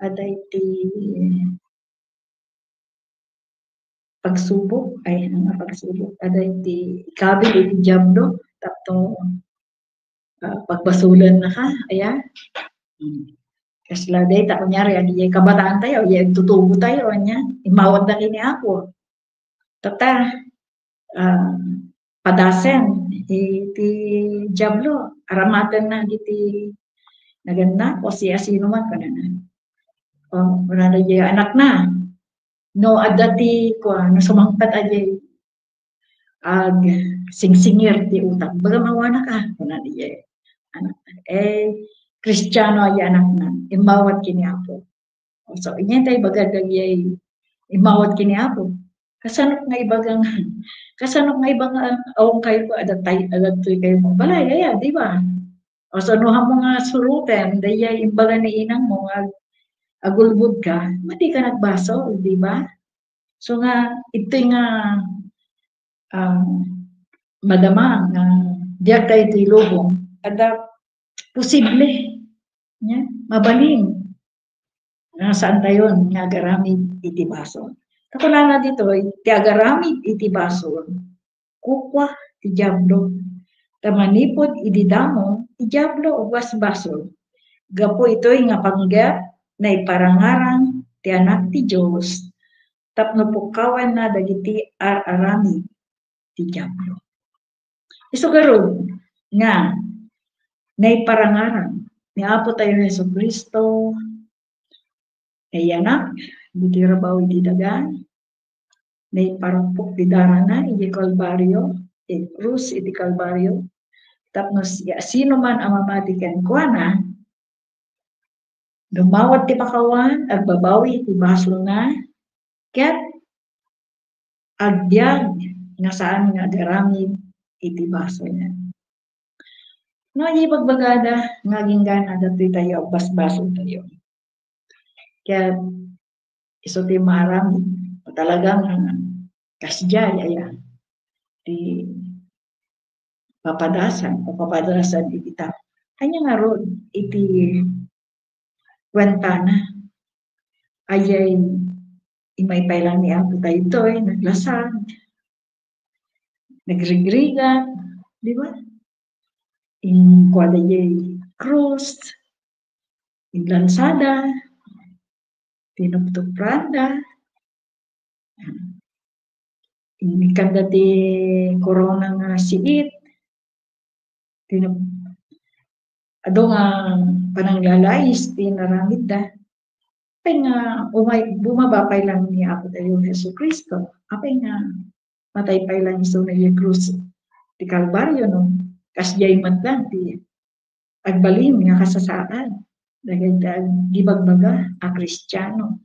J: ada iti pagsubok, ay nga pagsubok, ada iti ikabil iti diablo, tapos pagbasulan na ka, ayan. Kasi laday, kunyari, adi kabataan tayo, tutubo tayo, anya, imawad na kini ako. Tata, padasen, iti diablo, aramatan na iti naganda, o siya sino man ka na. O, wala na anak na. No, adati ko, no, sumangpat aja ag singsingir ti utak. Baga mawana ka, kuna niya anak Kristiyano ay anak na, imawat kini Apo. So, inya tayo baga dagay imawat kini Apo. Kasanok nga ibang awang kayo ko adatay kayo mo. Balay, kaya, di ba? O so, nuha mo nga suruten, daya imbaga ni inang mo, agulbud ka, mati ka nagbaso, di ba? So nga, ito nga madama nga diyak tayo ito ilubong, ada posible, mabaling. Saan tayo nga garamid iti baso. Kapala na dito, ti agaramid iti baso, kukwa ti diablo. Tamanipod ididamo, ti diablo uwas baso. Gapo ito'y nga panggap na iparangarang ti anak ti Diyos, tapno pukawan na dagiti arami ti diablo. Isugaro nga na iparangarang ni Apo tayo Yesu Kristo ay anak, diti rabaw iti dagan, na iparapok ti darana iti Kalbaryo, iti krus iti Kalbaryo, tapno sino man ang mamatikan kuana, dumawat ti pakawan, agbabawi ti baso na, ket agbyag nga saan nga garamid iti baso na. No, ipagbagada, nga ginggana dato'y tayo, basbaso tayo. Kaya, iso ti maramid, talagang kasjay, ayan, ti papadasan iti ta. Kanya nga ron, iti kwentana, ayay imaypay lang ni Apo tayo ito'y naglasag, nagrigrigat, di ba? In kuadayay krus, in lansada, tinuptupranda, in kanda ti corona nga siit, ado nga pananglalais, tinaramid da, apay nga bumabapay lang ni Apo tayo Yesu Kristo, apay nga mataypay lang iso na yung krus ti Kalbaryo, no? Kasjay matlang ti agbalim nga kasasaan, dahil gibagbaga a Kristiyano,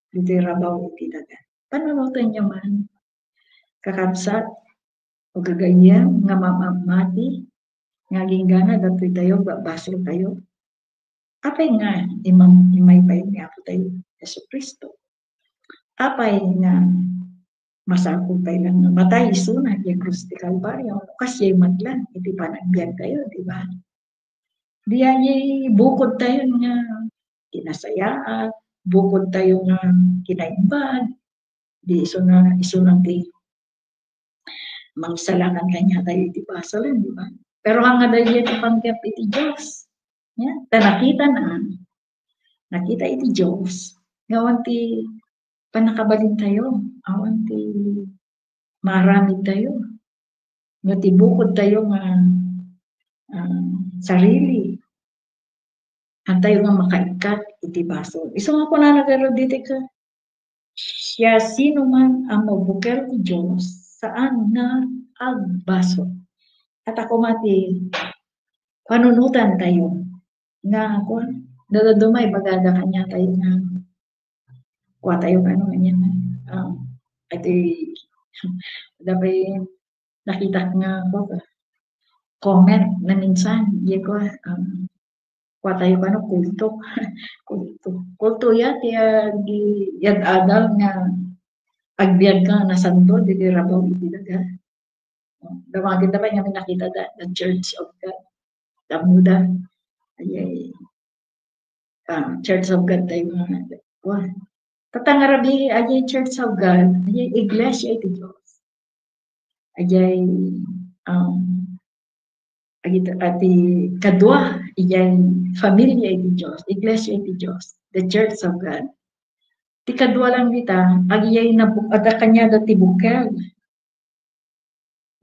J: dito rabaw iti daga. Pananutan niya man, kakabsat, o gagayang nga mamamati, nga ginggana, dato'y tayo, basol tayo. Apay nga, imaypay ni Apo tayo, Yesu Kristo. Apay nga, masakol tayo lang nga matay, isuna, yung krus ti Kalbaryo, kasi matlan, iti panagbiag tayo, di ba? Di ay bukod tayo nga kinasayaan, bukod tayo nga kinaimbag, di iso na ti mangsalangan kanya tayo iti basalan, di ba? Pero hanga dahil iti panggap iti Diyos, nakita iti Diyos, ngawan ti panakabalin tayo, awan ti maramid tayo, nga ti bukod tayo nga sarili, at tayo nga makaikat iti baso. Iso nga po na nagaro dito ka, siya sino man ang mabukel ti Diyos, saan na agbaso. At ako mati, panunutan tayo, nga ako, dadadumay, bagada kanya tayo nga, kuha tayo ano ganyan, ito dapat nakita nga ako, comment na minsan, iya ko, kuha tayo ka no, kulto ya, yad adal nga, agbiag ka na santo, di rabaw iti daga. Damagin dapat nga may nakita the Church of God, Damuda, ayay, Church of God tayo nga, kuha. Tatangarabi, ayay Church of God, ayay Iglesia iti Diyos. Ayay, ati kadwa, ayay familia iti Diyos, Iglesia iti Diyos, the Church of God. Ti kadwa lang dita, ayay ada kanya dati bukel.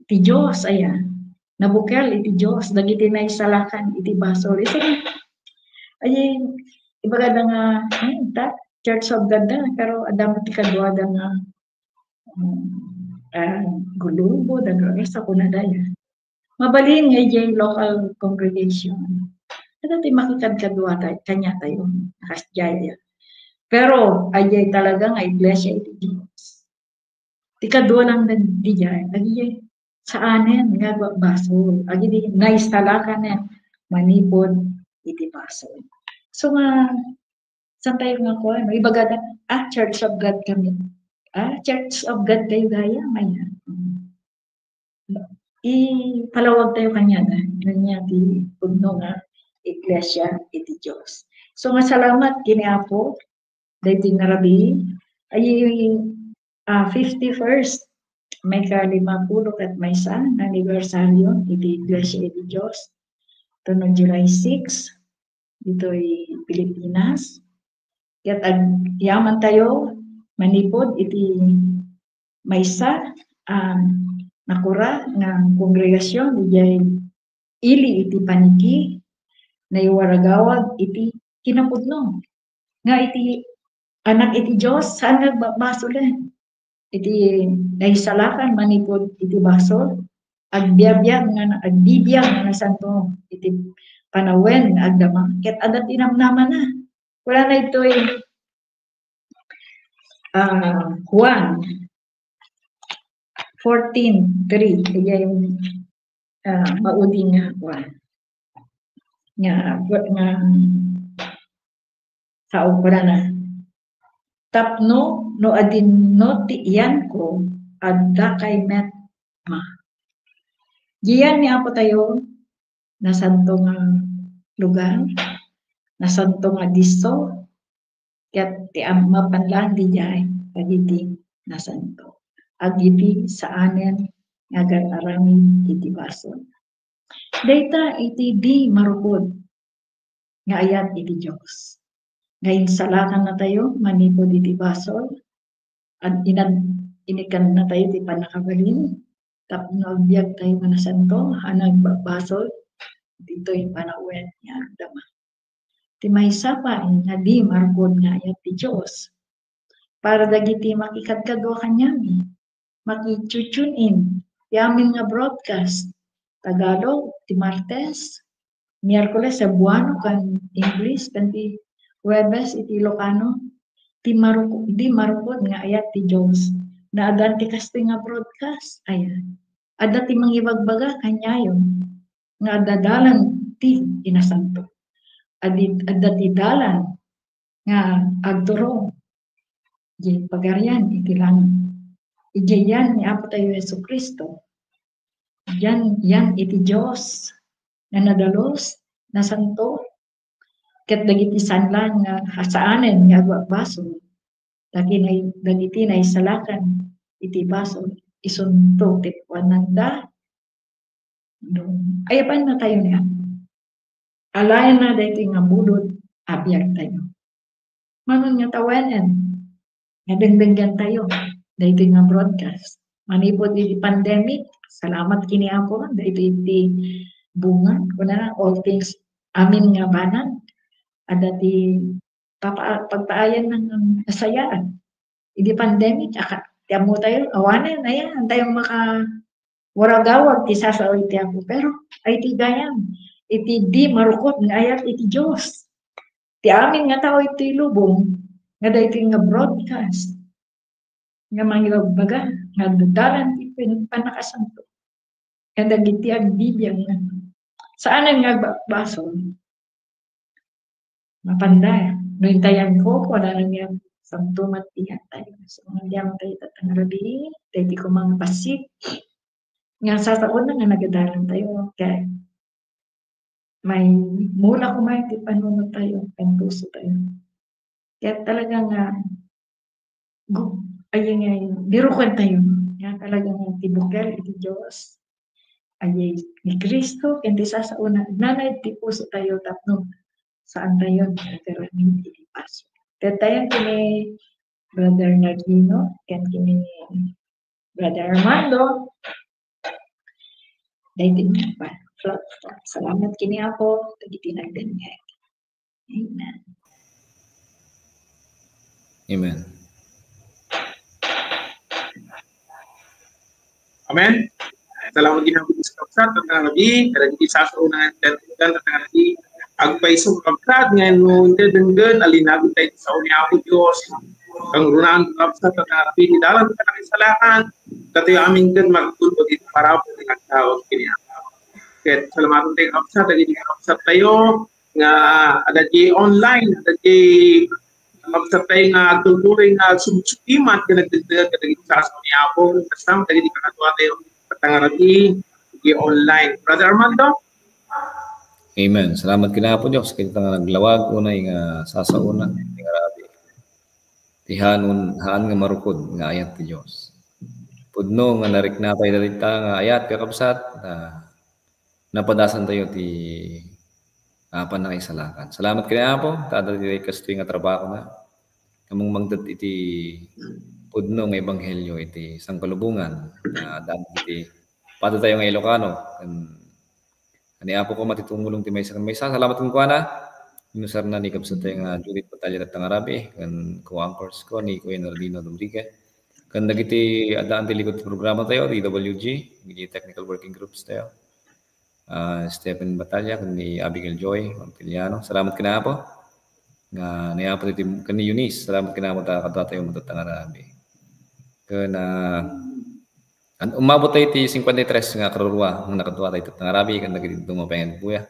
J: Iti Diyos, ayan, nabukel iti Diyos, dagiti na isalakan iti basol. Ito ayay, ibaga na nga, Church of God na, pero adam ti kadwa da nga, Gulubo, Dagrasa, Kunadaya. Mabalin nga yung local congregation. Dati makikadkadwa kanya tayo, nakasjaya. Pero, ayay talaga nga iglesia iti Diyos. Ikadwa lang din diyan, ayay sa anin nga baso. Agi di naistalakan na manipod iti baso. So nga, saan tayo nga ko? Ibaga na, Church of God kami. Church of God kayo gaya, maya. Ipalawag tayo kanya na, kanya di pugno nga, iglesia iti Diyos. So nga salamat kini Apo, dahil tinarabi, ay 51st, may ka-50 at may sa anibersaryo iti iglesia iti Diyos. Ito no July 6, dito ay Pilipinas. Kaya't yaman tayo, manipod iti maysa, nakura ng kongregasyon, iti ili iti paniki, na iwaragawag iti kinapudno. Nga iti anak iti Diyos, saan nagbabasol iti naisalakan manipod iti basol, agbiabiyag nga na santo iti panawen agdama. Ket adat inamnaman na. Wala na ito Juan 14:3. Kaya yung mauding nga Juan. Nga sao pala na. Tapno no adin no tiyan ko adda kay met ma. Diyan ni Apo tayo na santo nga lugar, na santo nga diso, ket ti amma panlan di jay agiti na santo. Agiti sa anen nga arami iti bason. Data iti di marupod nga ayat iti Diyos. Ngayon salakan na tayo, manipod iti basol, at inikan na tayo iti panakabalin, tapno agbiag tayo manasanto, hanag basol, dito yung panawin niya agdama. Ti maysa pa, nga di marupod nga ayat iti Diyos, para dagiti makikadkadwa kanyami, makitune in, ti amin nga broadcast, Tagalog, ti Martes, Miyerkules, Cebuano, kan English, kan ti Huwebes, iti Ilocano, di marupod nga ayat ti Diyos, na adan ti kasting nga broadcast, ayan. Ada ti mangibagbaga, kanyayon, nga adadalan ti inasanto. Ada ti dalan, nga agturo, di pagarian, iti langit. Idiyan ni Apo tayo Yesu Kristo. Yan iti Diyos na nadalos, na santo, ket dagiti sanlan nga hasaanen nga baso, dagiti na isalakan iti baso, isunto ti pananda. Ayapan na tayo niya. Alayan na dahito nga budod, abiyag tayo. Manon nga tawanan, nga dengdenggan tayo, dahito nga broadcast. Manipod iti pandemic, salamat kini ako, dahito iti bunga, kuna all things amin nga banan, ada ti pagpaayan ng nasayaan. Iti pandemic, tiyan mo tayo, awanan, ayan, tayong makawaragawag, ti sasaoy ti ako. Pero, ay ti gayam, iti di marukot nga ayat iti Diyos. Ti amin nga tao iti lubong, nga dahito nga broadcast, nga mangibagbaga, nga dadalan ti panakasanto. Kanda giti agbibiyang nga. Saan nga bason? Mapanda. Nuintayan ko, wala lang yan. Santo matiyan tayo. So, hindi ang tayo tatangarabi. Dahil ko mga pasip. Nga sasaon na nga nagadalan tayo. Kaya may mula ko may tipanunod tayo. Pentuso tayo. Kaya talaga nga ayun nga yun. Birukan tayo. Nga talaga nga tibukel iti Diyos. Ayay ni Kristo. Hindi sasaon na. Nanay ti puso tayo tapno. Saan tayo nagkaramin ilipas. Tetayan kini Brother Nardino, kan kini Brother Armando. Dahil pa. Salamat kini ako. Tagiti nagdangay. Amen.
G: Amen.
F: Amen. Salamat ginamit sa kapsat at Rabi, kada di sa una dan at Rabi agpaisong kapsat ngayon mo denggan alinabi tayo sa unya ako Dios. Kang runaan kapsat at Rabi di dalam kanang katayo aming kan magtulog ito para po ng tawag kini. Kaya salamat tayo kapsat at di kapsat tayo nga ada di online ada di kapsat tayo nga tuloy nga sumsukimat ka nagdagdag kada di sa unya ako kasama tayo di kakatuwa tayo Rabi di online. Brother Armando?
G: Amen. Salamat kinapon Diyos. Kita nga naglawag una yung sasauna. Yung Rabi. Tihanon nga marukod nga ayat ti Diyos. Pudno nga nariknapay dalita nga ayat kakabsat. Napadasan tayo ti panakisalakan. Salamat kinapon. Tada ti kastoy nga trabaho na. Kamong mangdad iti pudno nga ebanghelyo iti sangkalubungan na daan iti pato tayo nga Ilocano ani apo ko matitungulong ti maysa salamat kung kuana inusar na ni kapsa tayo nga Judith Batalya at Arabi kan co-anchors ko ni Kuya Nardino Domrique kan dagiti adaan ti likod ti programa tayo DWG iti technical working groups tayo Stephen Batalya kan ni Abigail Joy Montiliano salamat kinapo nga niapo ti kan ni Eunice salamat kinapo ta kadto tayo matatang Arabi na umabot tayo ti 53 nga karurwa ng nakatuwa tayo ng Arabi kan naging dumapengan buya.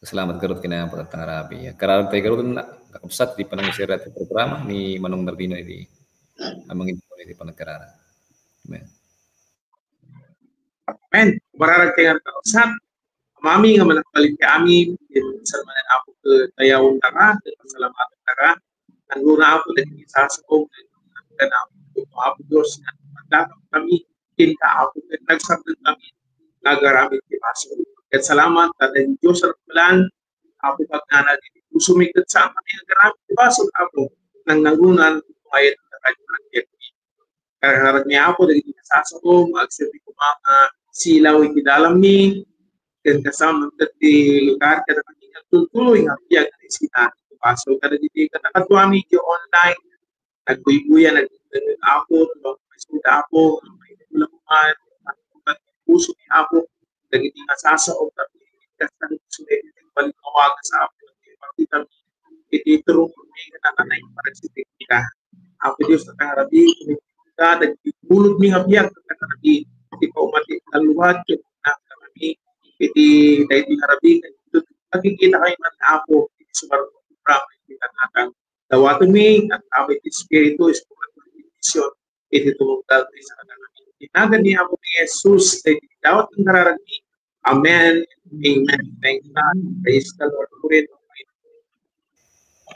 G: Salamat karot kinayang patatang Arabi. Kararag tayo karot na nakapsat di pa nang isira ti programa ni Manong Nardino iti amang ito iti panagkarara. Amen.
F: Amen. Bararag tayo ng nakapsat. Mami nga manakalit ka amin. Salmanan ako tayawang tara. Pasalamatan tara. Nanguna ako naging isasakong na ako Diyos na kami kinkaapos at nagsabot kami nagaramit di paso. At salamat at ang Diyos at palan ako pagnanan sumikot sa kami nagaramit di paso ako nang nagunan ngayon na kanyang nagkakit. Karaharap niya ako naging nasasako magsabi ko mga silaw ikidalam ni dan kasama dati lugar kada kami nagtutuloy nga biyag na sinabi di paso. Kada diti ka nakatuwa medyo online nagbuy-buya ako, nagsuda ako, may ulang puso ni ako, naging nasasaog at kasi sulit balik-awag sa ako, pagkita ititurong may nananay para sa teknika. Ako Diyos na Arabi, nagpulog mi nga biyag na Arabi, iti pa umati kaluwad, na kami, iti dahil Arabi, nakikita kayo ng ako, iti sumarong programa, iti natang dawato mi at awit espiritu is pagkakasyon iti tumungkal sa kanang inagan niya ako ni Jesus na dawat ng nararagi. Amen. Amen. Thank God. Praise the Lord.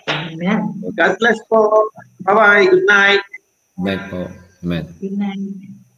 J: Amen.
F: God bless po. Bye-bye. Good night.
G: Amen po. Amen.
J: Good night.